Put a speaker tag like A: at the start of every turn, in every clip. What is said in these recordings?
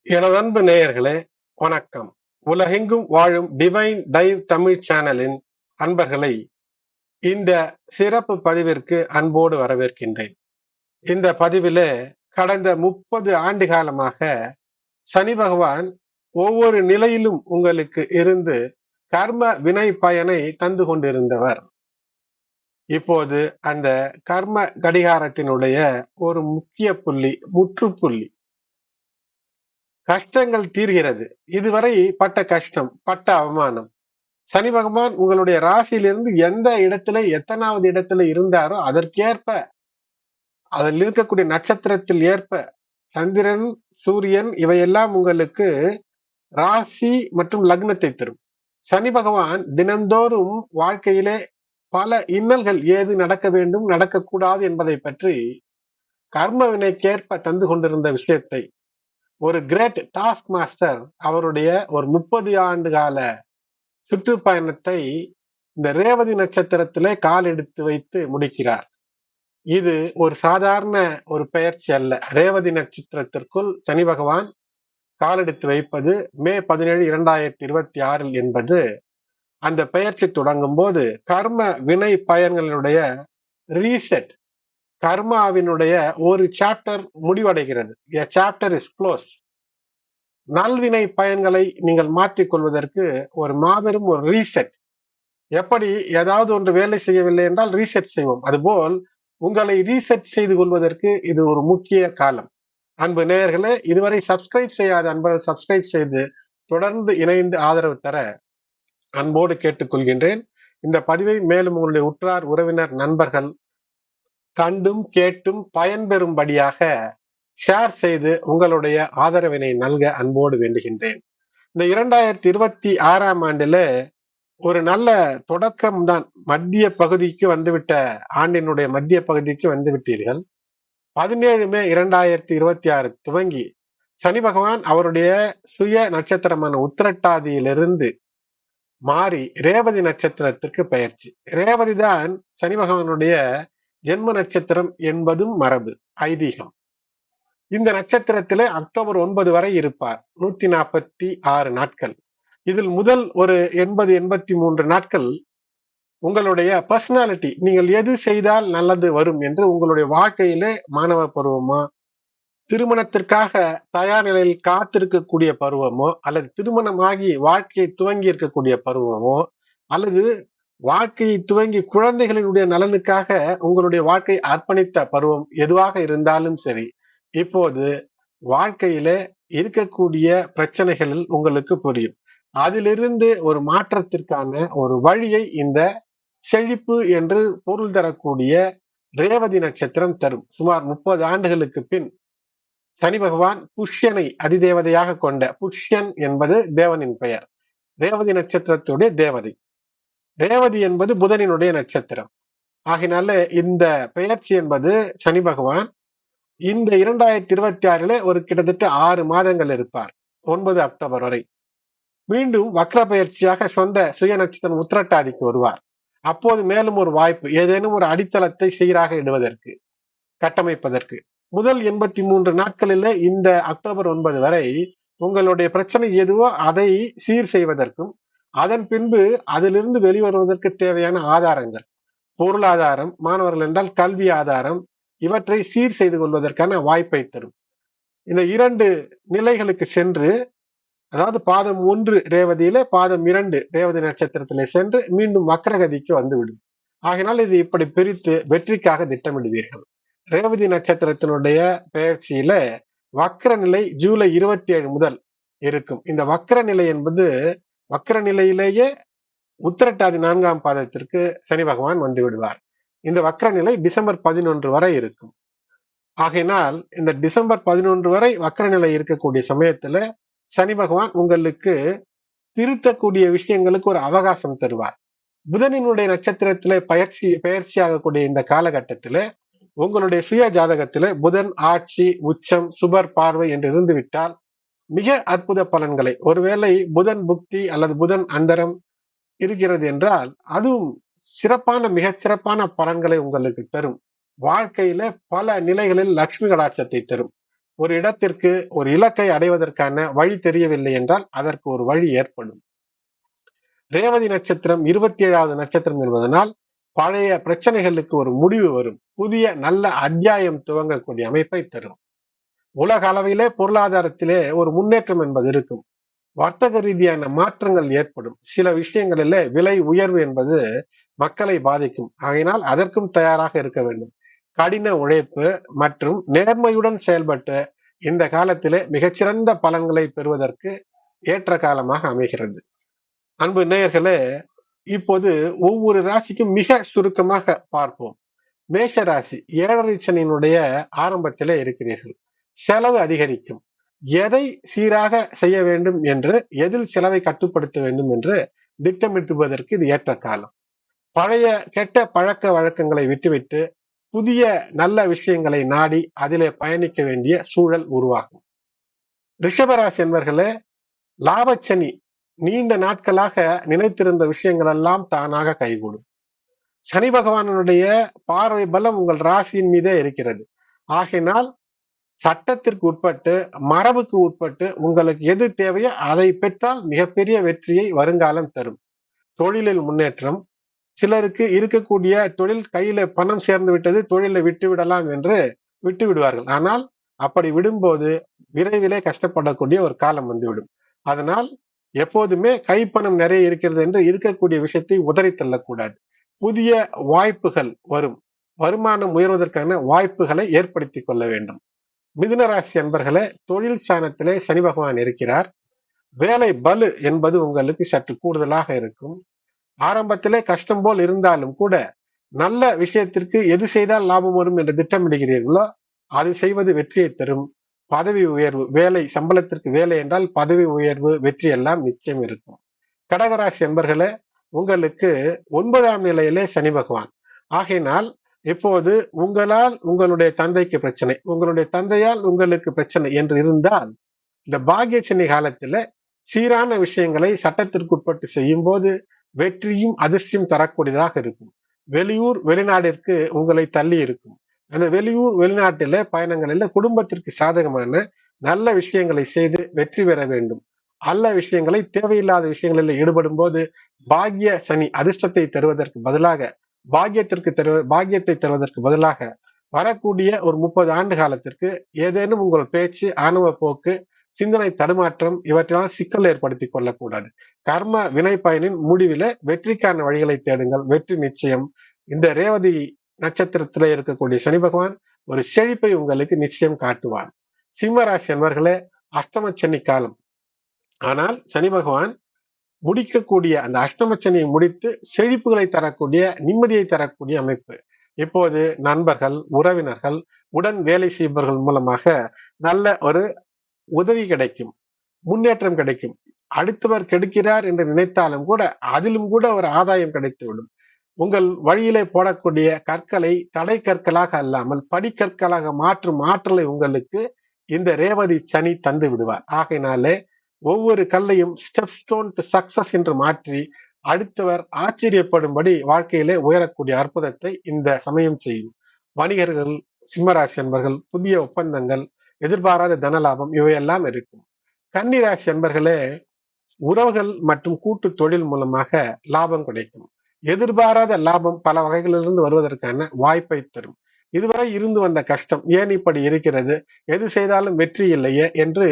A: எனது அன்பு நேயர்களே, வணக்கம். உலகெங்கும் வாழும் டிவைன் டைவ் தமிழ் சேனலின் அன்பர்களை இந்த சிறப்பு பதிவிற்கு அன்போடு வரவேற்கின்றேன். இந்த பதிவிலே கடந்த 30 ஆண்டு காலமாக சனி பகவான் ஒவ்வொரு நிலையிலும் உங்களுக்கு இருந்து கர்ம வினை பயனை தந்து கொண்டிருந்தவர். இப்போது அந்த கர்ம கடிகாரத்தினுடைய ஒரு முக்கிய புள்ளி, முற்றுப்புள்ளி, கஷ்டங்கள் தீர்கிறது. இதுவரை பட்ட கஷ்டம், பட்ட அவமானம், சனி பகவான் உங்களுடைய ராசியிலிருந்து எந்த இடத்துல எத்தனாவது இடத்துல இருந்தாரோ அதற்கேற்ப அதில் இருக்கக்கூடிய நட்சத்திரத்தில் ஏற்ப சந்திரன், சூரியன் இவையெல்லாம் உங்களுக்கு ராசி மற்றும் லக்னத்தை தரும். சனி பகவான் தினந்தோறும் வாழ்க்கையிலே பல இன்னல்கள் ஏது நடக்க வேண்டும் நடக்கக்கூடாது என்பதை பற்றி கர்ம வினைக்கேற்ப தந்து கொண்டிருந்த விஷயத்தை ஒரு கிரேட் டாஸ்க் மாஸ்டர் அவருடைய ஒரு 30 ஆண்டு கால சுற்றுப்பயணத்தை இந்த ரேவதி நட்சத்திரத்திலே கால் எடுத்து வைத்து முடிக்கிறார். இது ஒரு சாதாரண ஒரு பெயர்ச்சி அல்ல. ரேவதி நட்சத்திரத்திற்குள் சனி பகவான் காலெடுத்து வைப்பது மே 17, 2026 என்பது அந்த பெயர்ச்சி தொடங்கும் போது கர்ம வினை பயன்களுடைய ரீசெட், கர்மாவினுடைய ஒரு சாப்டர் முடிவடைகிறது. A chapter is closed. நல்வினை பயன்களை நீங்கள் மாற்றிக்கொள்வதற்கு ஒரு மாபெரும் ஒரு ரீசெட். எப்படி ஏதாவது ஒன்று வேலை செய்யவில்லை என்றால் ரீசெட் செய்வோம், அதுபோல் உங்களை ரீசெட் செய்து கொள்வதற்கு இது ஒரு முக்கிய காலம். அன்பு நேயர்களே, இதுவரை சப்ஸ்கிரைப் செய்யாத அன்பர்கள் சப்ஸ்கிரைப் செய்து தொடர்ந்து இணைந்து ஆதரவு தர அன்போடு கேட்டுக்கொள்கின்றேன். இந்த பதிவை மேலும் உங்களுடைய உற்றார் உறவினர் நண்பர்கள் கண்டும் கேட்டும் பயன்பெறும்படியாக ஷேர் செய்து உங்களுடைய ஆதரவினை நல்க அன்போடு வேண்டுகின்றேன். இந்த 2026 ஆண்டுல ஒரு நல்ல தொடக்கம்தான். மத்திய பகுதிக்கு வந்துவிட்ட ஆண்டினுடைய மத்திய பகுதிக்கு வந்து விட்டீர்கள். 17 மே 2026 துவங்கி சனி பகவான் அவருடைய சுய நட்சத்திரமான உத்திரட்டாதியிலிருந்து மாறி ரேவதி நட்சத்திரத்திற்கு பெயர்ச்சி. ரேவதி தான் சனி பகவானுடைய ஜென்ம நட்சத்திரம் என்பதும் மரபு, ஐதீகம். இந்த நட்சத்திரத்திலே அக்டோபர் 9 வரை இருப்பார். 146 நாட்கள். இதில் முதல் ஒரு 80-83 நாட்கள் உங்களுடைய பர்சனாலிட்டி, நீங்கள் எது செய்தால் நல்லது வரும் என்று உங்களுடைய வாழ்க்கையிலே மாணவ பருவமோ, திருமணத்திற்காக தயார் நிலையில் காத்திருக்கக்கூடிய பருவமோ, அல்லது திருமணமாகி வாழ்க்கையை துவங்கி இருக்கக்கூடிய பருவமோ, அல்லது வாழ்க்கையை துவங்கி குழந்தைகளினுடைய நலனுக்காக உங்களுடைய வாழ்க்கை அர்ப்பணித்த பருவம் எதுவாக இருந்தாலும் சரி, இப்போது வாழ்க்கையிலே இருக்கக்கூடிய பிரச்சனைகளில் உங்களுக்கு புரியும். அதிலிருந்து ஒரு மாற்றத்திற்கான ஒரு வழியை இந்த செழிப்பு என்று பொருள் தரக்கூடிய ரேவதி நட்சத்திரம் தரும். சுமார் 30 ஆண்டுகளுக்கு பின் சனி பகவான் புஷ்யனை அதிதேவதையாக கொண்ட, புஷ்யன் என்பது தேவனின் பெயர், ரேவதி நட்சத்திரத்துடைய தேவதை. ரேவதி என்பது புதனினுடைய நட்சத்திரம். ஆகினால இந்த பெயர்ச்சி என்பது சனி பகவான் இந்த 2026 ஒரு கிட்டத்தட்ட 6 மாதங்கள் இருப்பார், 9 அக்டோபர் வரை. மீண்டும் வக்ர பயிற்சியாக சொந்த சுய நட்சத்திரம் உத்திரட்டாதிக்கு வருவார். அப்போது மேலும் ஒரு வாய்ப்பு, ஏதேனும் ஒரு அடித்தளத்தை சீராக இடுவதற்கு, கட்டமைப்பதற்கு. முதல் 83 நாட்களிலே இந்த அக்டோபர் 9 வரை உங்களுடைய பிரச்சனை எதுவோ அதை சீர் செய்வதற்கும், அதன் பின்பு அதிலிருந்து வெளிவருவதற்கு தேவையான ஆதாரங்கள், பொருளாதாரம், மாணவர்கள் என்றால் கல்வி ஆதாரம், இவற்றை சீர் செய்து கொள்வதற்கான வாய்ப்பை தரும். இந்த 2 நிலைகளுக்கு சென்று, அதாவது பாதம் 1 ரேவதியிலே, பாதம் 2 ரேவதி நட்சத்திரத்திலே சென்று மீண்டும் வக்ரகதிக்கு வந்துவிடும். ஆகினால் இது இப்படி பிரித்து வெற்றிக்காக திட்டமிடுவீர்கள். ரேவதி நட்சத்திரத்தினுடைய பெயர்ச்சியில வக்ர நிலை ஜூலை 27 முதல் இருக்கும். இந்த வக்ர நிலை என்பது வக்ர நிலையிலேயே உத்திரட்டாதி 4ஆம் பாதத்திற்கு சனி பகவான் வந்து விடுவார். இந்த வக்ர நிலை டிசம்பர் 11 வரை இருக்கும். ஆகையினால் இந்த டிசம்பர் 11 வரை வக்ர நிலை இருக்கக்கூடிய சமயத்துல சனி பகவான் உங்களுக்கு திருத்தக்கூடிய விஷயங்களுக்கு ஒரு அவகாசம் தருவார். புதனினுடைய நட்சத்திரத்திலே பயிற்சி ஆகக்கூடிய இந்த காலகட்டத்தில உங்களுடைய சுய ஜாதகத்தில புதன் ஆட்சி, உச்சம், சுபர் பார்வை என்று இருந்துவிட்டால் மிக அற்புத பலன்களை, ஒருவேளை புதன் புக்தி அல்லது புதன் அந்தரம் இருக்கிறது என்றால் அதுவும் சிறப்பான, மிக சிறப்பான பலன்களை உங்களுக்கு தரும். வாழ்க்கையில பல நிலைகளில் லட்சுமி கடாட்சத்தை தரும். ஒரு இடத்திற்கு ஒரு இலக்கை அடைவதற்கான வழி தெரியவில்லை என்றால் அதற்கு ஒரு வழி ஏற்படும். ரேவதி நட்சத்திரம் 27வது நட்சத்திரம் என்பதனால் பழைய பிரச்சனைகளுக்கு ஒரு முடிவு வரும். புதிய நல்ல அத்தியாயம் துவங்கக்கூடிய அமைப்பை தரும். உலக அளவிலே பொருளாதாரத்திலே ஒரு முன்னேற்றம் என்பது இருக்கும். வர்த்தக ரீதியான மாற்றங்கள் ஏற்படும். சில விஷயங்களிலே விலை உயர்வு என்பது மக்களை பாதிக்கும். ஆகையினால் அதற்கும் தயாராக இருக்க வேண்டும். கடின உழைப்பு மற்றும் நேர்மையுடன் செயல்பட்டு இந்த காலத்திலே மிகச்சிறந்த பலன்களை பெறுவதற்கு ஏற்ற காலமாக அமைகிறது. அன்பு நேயர்களே, இப்போது ஒவ்வொரு ராசிக்கும் மிக சுருக்கமாக பார்ப்போம். மேஷ ராசி 7.5 சனியினுடைய ஆரம்பத்திலே இருக்கிறீர்கள். செலவு அதிகரிக்கும். எதை சீராக செய்ய வேண்டும் என்று, எதில் செலவை கட்டுப்படுத்த வேண்டும் என்று திட்டமிட்டுவதற்கு இது ஏற்ற காலம். பழைய கெட்ட பழக்க வழக்கங்களை விட்டுவிட்டு புதிய நல்ல விஷயங்களை நாடி அதிலே பயணிக்க வேண்டிய சூழல் உருவாகும். ரிஷபராசி என்பர்களே, லாபச்சனி நீண்ட நாட்களாக நினைத்திருந்த விஷயங்கள் எல்லாம் தானாக கைகூடும். சனி பகவானுடைய பார்வை பலம் உங்கள் ராசியின் மீதே இருக்கிறது. ஆகையினால் சட்டத்திற்கு உட்பட்டு, மரபுக்கு உட்பட்டு உங்களுக்கு எது தேவையோ அதை பெற்றால் மிகப்பெரிய வெற்றியை வருங்காலம் தரும். தொழிலில் முன்னேற்றம். சிலருக்கு இருக்கக்கூடிய தொழில் கையில பணம் சேர்ந்து விட்டது, தொழிலை விட்டு விடலாம் என்று விட்டு விடுவார்கள். ஆனால் அப்படி விடும்போது விரைவிலே கஷ்டப்படக்கூடிய ஒரு காலம் வந்துவிடும். அதனால் எப்போதுமே கைப்பணம் நிறைய இருக்கிறது என்று இருக்கக்கூடிய விஷயத்தை உதறி தள்ளக்கூடாது. புதிய வாய்ப்புகள் வரும். வருமானம் உயர்வதற்கான வாய்ப்புகளை ஏற்படுத்தி கொள்ள வேண்டும். மிதுன ராசி அன்பர்களே, தொழில் ஸ்தானத்திலே சனி பகவான் இருக்கிறார். வேலை பளு என்பது உங்களுக்கு சற்று கூடுதலாக இருக்கும். ஆரம்பத்திலே கஷ்டம் போல் இருந்தாலும் கூட நல்ல விஷயத்திற்கு எது செய்தால் லாபம் வரும் என்று திட்டமிடுகிறீர்களோ அது செய்வது வெற்றியை தரும். பதவி உயர்வு, வேலை சம்பளத்திற்கு வேலை என்றால் பதவி உயர்வு, வெற்றி எல்லாம் நிச்சயம் இருக்கும். கடகராசி என்பர்களே, உங்களுக்கு 9ஆம் நிலையிலே சனி பகவான். ஆகையினால் இப்போது உங்களால் உங்களுடைய தந்தைக்கு பிரச்சனை, உங்களுடைய தந்தையால் உங்களுக்கு பிரச்சனை என்று இருந்தால் இந்த பாக்கிய சனி காலத்துல சீரான விஷயங்களை சட்டத்திற்குட்பட்டு செய்யும் போது வெற்றியும் அதிர்ஷ்டியும் தரக்கூடியதாக இருக்கும். வெளியூர் வெளிநாட்டிற்கு உங்களை தள்ளி இருக்கும். அந்த வெளியூர் வெளிநாட்டில பயணங்களில குடும்பத்திற்கு சாதகமான நல்ல விஷயங்களை செய்து வெற்றி பெற வேண்டும். நல்ல விஷயங்களை தேவையில்லாத விஷயங்களில் ஈடுபடும் போது பாக்கிய சனி அதிர்ஷ்டத்தை தருவதற்கு பதிலாக பாக்கியத்தை தருவதற்கு பதிலாக வரக்கூடிய ஒரு 30 ஆண்டு காலத்திற்கு ஏதேனும் உங்கள் பேச்சு, ஆணவ போக்கு, சிந்தனை தடுமாற்றம் இவற்றால் சிக்கல் ஏற்படுத்திக் கொள்ளக்கூடாது. கர்ம வினை பயனின் முடிவில வெற்றிக்கான வழிகளை தேடுங்கள். வெற்றி நிச்சயம். இந்த ரேவதி நட்சத்திரத்திலே இருக்கக்கூடிய சனி பகவான் ஒரு செழிப்பை உங்களுக்கு நிச்சயம் காட்டுவார். சிம்மராசி அன்பர்களே, அஷ்டம சனி காலம். ஆனால் சனி பகவான் முடிக்கக்கூடிய அந்த அஷ்டம சனியை முடித்து செழிப்புகளை தரக்கூடிய, நிம்மதியை தரக்கூடிய அமைப்பு. இப்போது நண்பர்கள், உறவினர்கள், உடன் வேலை செய்பவர்கள் மூலமாக நல்ல ஒரு உதவி கிடைக்கும், முன்னேற்றம் கிடைக்கும். அடுத்தவர் கெடுக்கிறார் என்று நினைத்தாலும் கூட அதிலும் கூட ஒரு ஆதாயம் கிடைத்துவிடும். உங்கள் வழியிலே போடக்கூடிய கற்களை தடை கற்களாக அல்லாமல் படிக்கற்களாக மாற்றும் ஆற்றலை உங்களுக்கு இந்த ரேவதி சனி தந்து விடுவார். ஆகையினாலே ஒவ்வொரு கல்லையும் ஸ்டெப் ஸ்டோன் டு சக்சஸ் என்று மாற்றி அடுத்தவர் ஆச்சரியப்படும்படி வாழ்க்கையிலே உயரக்கூடிய அற்புதத்தை இந்த சமயம் செய்யும். வணிகர்கள், சிம்மராசி என்பர்கள், புதிய ஒப்பந்தங்கள், எதிர்பாராத தனலாபம் இவையெல்லாம் இருக்கும். கன்னிராசி என்பர்களே, உறவுகள் மற்றும் கூட்டு தொழில் மூலமாக லாபம் கிடைக்கும். எதிர்பாராத லாபம் பல வகைகளிலிருந்து வருவதற்கான வாய்ப்பை தரும். இதுவரை இருந்து வந்த கஷ்டம் ஏன் இப்படி இருக்கிறது, எது செய்தாலும் வெற்றி இல்லையே என்று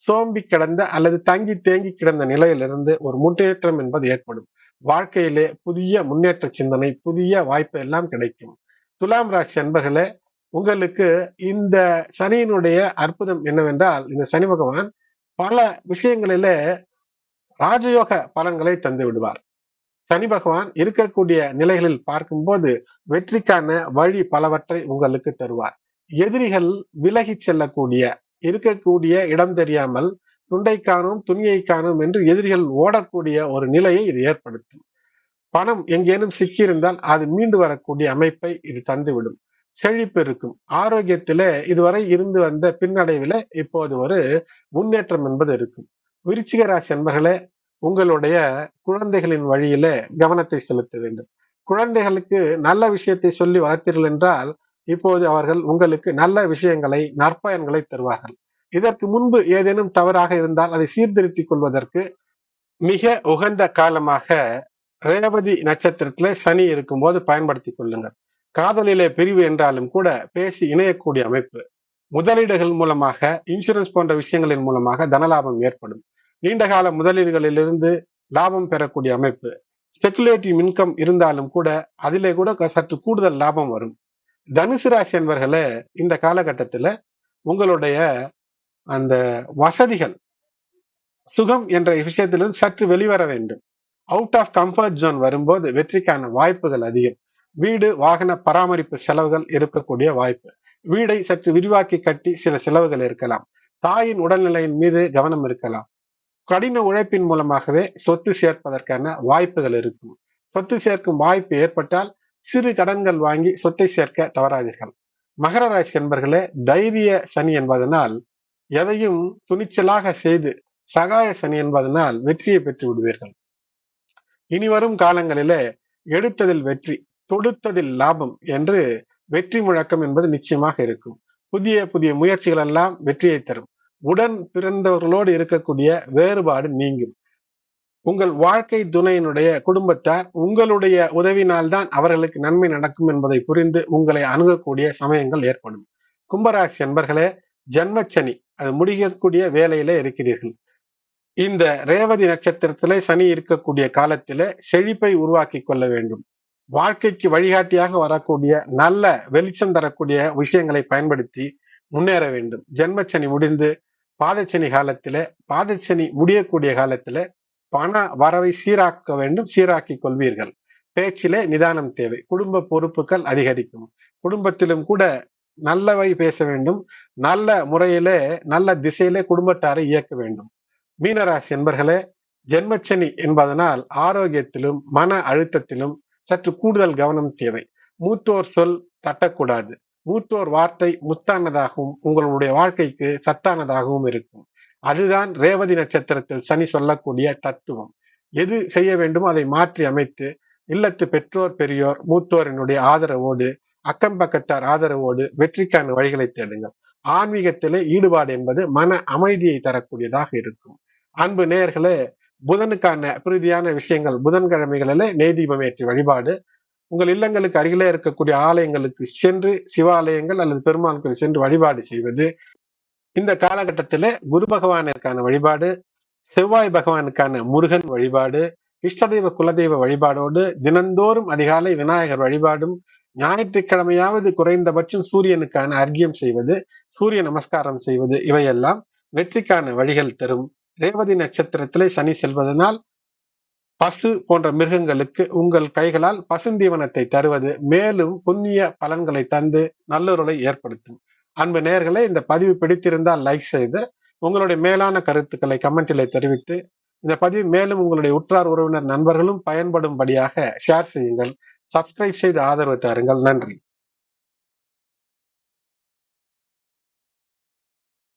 A: சோம்பி கிடந்த அல்லது தங்கி தேங்கி கிடந்த நிலையிலிருந்து ஒரு முன்னேற்றம் என்பது ஏற்படும். வாழ்க்கையிலே புதிய முன்னேற்ற சிந்தனை, புதிய வாய்ப்பு எல்லாம் கிடைக்கும். துலாம் ராசி அன்பர்களே, உங்களுக்கு இந்த சனியினுடைய அற்புதம் என்னவென்றால், இந்த சனி பகவான் பல விஷயங்களிலே ராஜயோக பலன்களை தந்து விடுவார். சனி பகவான் இருக்கக்கூடிய நிலைகளில் பார்க்கும்போது வெற்றிக்கான வழி பலவற்றை உங்களுக்கு தருவார். எதிரிகள் விலகி செல்லக்கூடிய, இருக்கக்கூடிய இடம் தெரியாமல் துண்டை காணும் துணியை காணும் என்று எதிரிகள் ஓடக்கூடிய ஒரு நிலையை இது ஏற்படுத்தும். பணம் எங்கேனும் சிக்கியிருந்தால் அது மீண்டு வரக்கூடிய அமைப்பை இது தந்துவிடும். செழிப்பு இருக்கும். ஆரோக்கியத்திலே இதுவரை இருந்து வந்த பின்னடைவில இப்போது ஒரு முன்னேற்றம் என்பது இருக்கும். விருச்சிக ராசி அன்பர்களே, உங்களுடைய குழந்தைகளின் வழியில கவனத்தை செலுத்த வேண்டும். குழந்தைகளுக்கு நல்ல விஷயத்தை சொல்லி வளர்த்தீர்கள் என்றால் இப்போது அவர்கள் உங்களுக்கு நல்ல விஷயங்களை, நற்பயன்களை தருவார்கள். இதற்கு முன்பு ஏதேனும் தவறாக இருந்தால் அதை சீர்திருத்திக் கொள்வதற்கு மிக உகந்த காலமாக ரேவதி நட்சத்திரத்திலே சனி இருக்கும்போது பயன்படுத்திக் கொள்ளுங்கள். காதலிலே பிரிவு என்றாலும் கூட பேசி இணையக்கூடிய அமைப்பு. முதலீடுகள் மூலமாக, இன்சூரன்ஸ் போன்ற விஷயங்களின் மூலமாக தனலாபம் ஏற்படும். நீண்டகால முதலீடுகளிலிருந்து லாபம் பெறக்கூடிய அமைப்பு. ஸ்பெகுலேட்டிவ் இன்கம் இருந்தாலும் கூட அதிலே கூட சற்று கூடுதல் லாபம் வரும். தனுசு ராசி என்பவர்களே, இந்த காலகட்டத்தில் உங்களுடைய அந்த வசதிகள், சுகம் என்ற விஷயத்திலிருந்து சற்று வெளிவர வேண்டும். அவுட் ஆஃப் கம்ஃபர்ட் ஜோன் வரும்போது வெற்றிக்கான வாய்ப்புகள் அதிகம். வீடு, வாகன பராமரிப்பு செலவுகள் இருக்கக்கூடிய வாய்ப்பு. வீடை சற்று விரிவாக்கி கட்டி சில செலவுகள் இருக்கலாம். தாயின் உடல்நிலையின் மீது கவனம் இருக்கலாம். கடின உழைப்பின் மூலமாகவே சொத்து சேர்ப்பதற்கான வாய்ப்புகள் இருக்கும். சொத்து சேர்க்கும் வாய்ப்பு ஏற்பட்டால் சிறு கடன்கள் வாங்கி சொத்தை சேர்க்க தவறாதீர்கள். மகர ராசி என்பர்களே, தைரிய சனி என்பதனால் எதையும் துணிச்சலாக செய்து, சகாய சனி என்பதனால் வெற்றியை பெற்று விடுவீர்கள். இனி வரும் காலங்களிலே எடுத்ததில் வெற்றி, தொடுத்ததில் லாபம் என்று வெற்றி முழக்கம் என்பது நிச்சயமாக இருக்கும். புதிய புதிய முயற்சிகள் எல்லாம் வெற்றியை தரும். உடன் பிறந்தவர்களோடு இருக்கக்கூடிய வேறுபாடு நீங்கும். உங்கள் வாழ்க்கை துணையினுடைய குடும்பத்தார் உங்களுடைய உதவினால்தான் அவர்களுக்கு நன்மை நடக்கும் என்பதை புரிந்து உங்களை அணுகக்கூடிய சமயங்கள் ஏற்படும். கும்பராசி என்பர்களே, ஜன்மச்சனி அது முடியக்கூடிய வேலையில இருக்கிறீர்கள். இந்த ரேவதி நட்சத்திரத்திலே சனி இருக்கக்கூடிய காலத்திலே செழிப்பை உருவாக்கி கொள்ள வேண்டும். வாழ்க்கைக்கு வழிகாட்டியாக வரக்கூடிய நல்ல வெளிச்சம் தரக்கூடிய விஷயங்களை பயன்படுத்தி முன்னேற வேண்டும். ஜென்மச்சனி முடிந்து பாதச்சனி காலத்திலே, பாதச்சனி முடியக்கூடிய காலத்திலே பண வரவை சீராக்க வேண்டும், சீராக்கி கொள்வீர்கள். பேச்சிலே நிதானம் தேவை. குடும்ப பொறுப்புகள் அதிகரிக்கும். குடும்பத்திலும் கூட நல்லவை பேச வேண்டும். நல்ல முறையிலே, நல்ல திசையிலே குடும்பத்தாரை இயக்க வேண்டும். மீனராசி என்பர்களே, ஜென்மச்சனி என்பதனால் ஆரோக்கியத்திலும் மன அழுத்தத்திலும் சற்று கூடுதல் கவனம் தேவை. மூத்தோர் சொல் தட்டக்கூடாது. மூத்தோர் வார்த்தை முத்தானதாகவும் உங்களுடைய வாழ்க்கைக்கு சத்தானதாகவும் இருக்கும். அதுதான் ரேவதி நட்சத்திரத்தில் சனி சொல்லக்கூடிய தத்துவம். எது செய்ய வேண்டுமோ அதை மாற்றி அமைத்து இல்லத்து பெற்றோர் பெரியோர் மூத்தோரினுடைய ஆதரவோடு, அக்கம் பக்கத்தார் ஆதரவோடு வெற்றிக்கான வழிகளை தேடுங்கள். ஆன்மீகத்திலே ஈடுபாடு என்பது மன அமைதியை தரக்கூடியதாக இருக்கும். அன்பு நேயர்களே, புதனுக்கான பிரீதியான விஷயங்கள் புதன்கிழமைகளிலே நெய் தீபம் ஏற்றி வழிபாடு, உங்கள் இல்லங்களுக்கு அருகிலே இருக்கக்கூடிய ஆலயங்களுக்கு சென்று சிவாலயங்கள் அல்லது பெருமாள் கோயில் சென்று வழிபாடு செய்வது. இந்த காலகட்டத்திலே குரு பகவானுக்கான வழிபாடு, செவ்வாய் பகவானுக்கான முருகன் வழிபாடு, இஷ்டதெய்வ குலதெய்வ வழிபாடோடு தினந்தோறும் அதிகாலை விநாயகர் வழிபாடும், ஞாயிற்றுக்கிழமையாவது குறைந்தபட்சம் சூரியனுக்கான அர்க்கியம் செய்வது, சூரிய நமஸ்காரம் செய்வது, இவையெல்லாம் வெற்றிக்கான வழிகள் தரும். ரேவதி நட்சத்திரத்திலே சனி செல்வதனால் பசு போன்ற மிருகங்களுக்கு உங்கள் கைகளால் பசுந்தீவனத்தை தருவது மேலும் புண்ணிய பலன்களை தந்து நல்லொருளை ஏற்படுத்தும். அன்பு நேயர்களே, இந்த பதிவு பிடித்திருந்தால் லைக் செய்து உங்களுடைய மேலான கருத்துக்களை கமெண்டிலே தெரிவித்து இந்த பதிவு மேலும் உங்களுடைய உற்றார் உறவினர் நண்பர்களும் பயன்படும்படியாக ஷேர் செய்யுங்கள். சப்ஸ்கிரைப் செய்து ஆதரவு தாருங்கள். நன்றி.